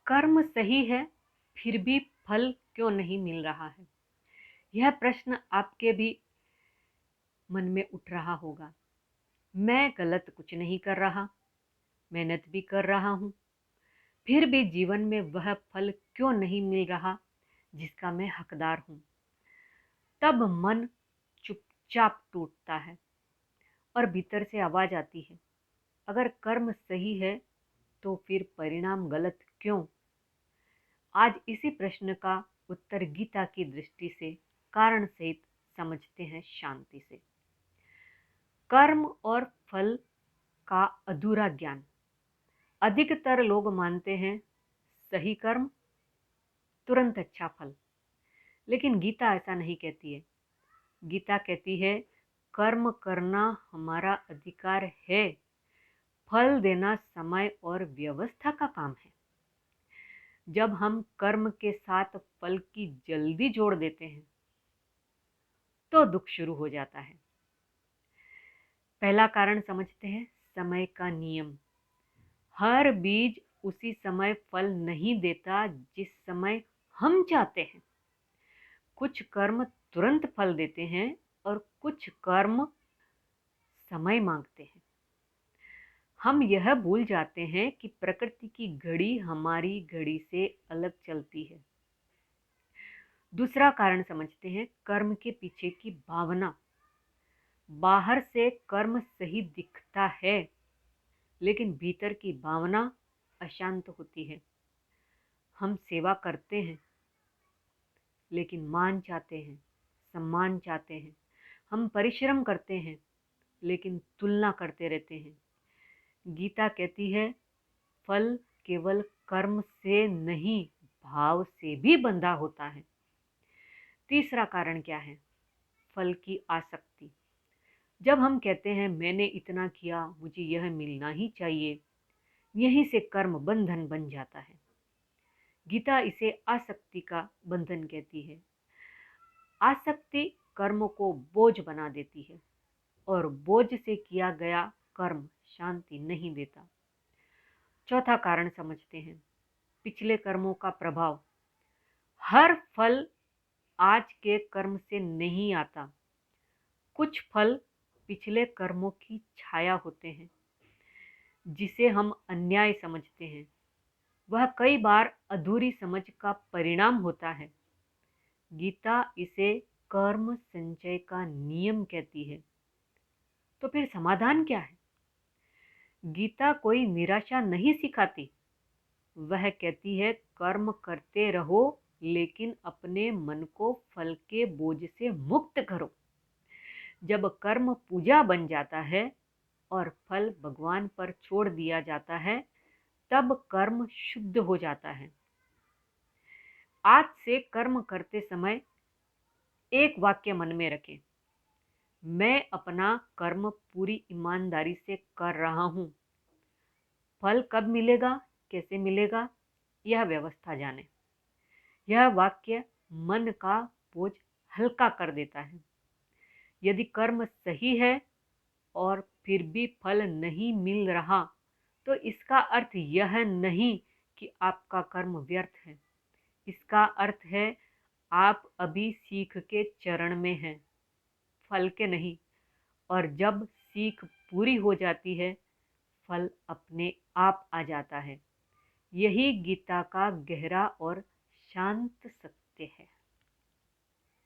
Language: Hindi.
कर्म सही है, फिर भी फल क्यों नहीं मिल रहा है? यह प्रश्न आपके भी मन में उठ रहा होगा। मैं गलत कुछ नहीं कर रहा, मेहनत भी कर रहा हूँ, फिर भी जीवन में वह फल क्यों नहीं मिल रहा जिसका मैं हकदार हूँ। तब मन चुपचाप टूटता है और भीतर से आवाज आती है, अगर कर्म सही है तो फिर परिणाम गलत क्यों? आज इसी प्रश्न का उत्तर गीता की दृष्टि से कारण सहित समझते हैं शांति से। कर्म और फल का अधूरा ज्ञान। अधिकतर लोग मानते हैं सही कर्म तुरंत अच्छा फल, लेकिन गीता ऐसा नहीं कहती है। गीता कहती है कर्म करना हमारा अधिकार है, फल देना समय और व्यवस्था का काम है। जब हम कर्म के साथ फल की जल्दी जोड़ देते हैं तो दुख शुरू हो जाता है। पहला कारण समझते हैं, समय का नियम। हर बीज उसी समय फल नहीं देता जिस समय हम चाहते हैं। कुछ कर्म तुरंत फल देते हैं और कुछ कर्म समय मांगते हैं। हम यह भूल जाते हैं कि प्रकृति की घड़ी हमारी घड़ी से अलग चलती है। दूसरा कारण समझते हैं, कर्म के पीछे की भावना। बाहर से कर्म सही दिखता है, लेकिन भीतर की भावना अशांत होती है। हम सेवा करते हैं, लेकिन मान चाहते हैं, सम्मान चाहते हैं। हम परिश्रम करते हैं, लेकिन तुलना करते रहते हैं। गीता कहती है फल केवल कर्म से नहीं, भाव से भी बंधा होता है। तीसरा कारण क्या है? फल की आसक्ति। जब हम कहते हैं मैंने इतना किया, मुझे यह मिलना ही चाहिए, यहीं से कर्म बंधन बन जाता है। गीता इसे आसक्ति का बंधन कहती है। आसक्ति कर्म को बोझ बना देती है और बोझ से किया गया कर्म शांति नहीं देता। चौथा कारण समझते हैं, पिछले कर्मों का प्रभाव। हर फल आज के कर्म से नहीं आता। कुछ फल पिछले कर्मों की छाया होते हैं। जिसे हम अन्याय समझते हैं, वह कई बार अधूरी समझ का परिणाम होता है। गीता इसे कर्म संचय का नियम कहती है। तो फिर समाधान क्या है? गीता कोई निराशा नहीं सिखाती। वह कहती है कर्म करते रहो, लेकिन अपने मन को फल के बोझ से मुक्त करो। जब कर्म पूजा बन जाता है और फल भगवान पर छोड़ दिया जाता है, तब कर्म शुद्ध हो जाता है। आज से कर्म करते समय एक वाक्य मन में रखें, मैं अपना कर्म पूरी ईमानदारी से कर रहा हूँ। फल कब मिलेगा, कैसे मिलेगा, यह व्यवस्था जाने। यह वाक्य मन का बोझ हल्का कर देता है। यदि कर्म सही है और फिर भी फल नहीं मिल रहा, तो इसका अर्थ यह नहीं कि आपका कर्म व्यर्थ है। इसका अर्थ है आप अभी सीख के चरण में हैं, फल के नहीं। और जब सीख पूरी हो जाती है, फल अपने आप आ जाता है। यही गीता का गहरा और शांत सत्य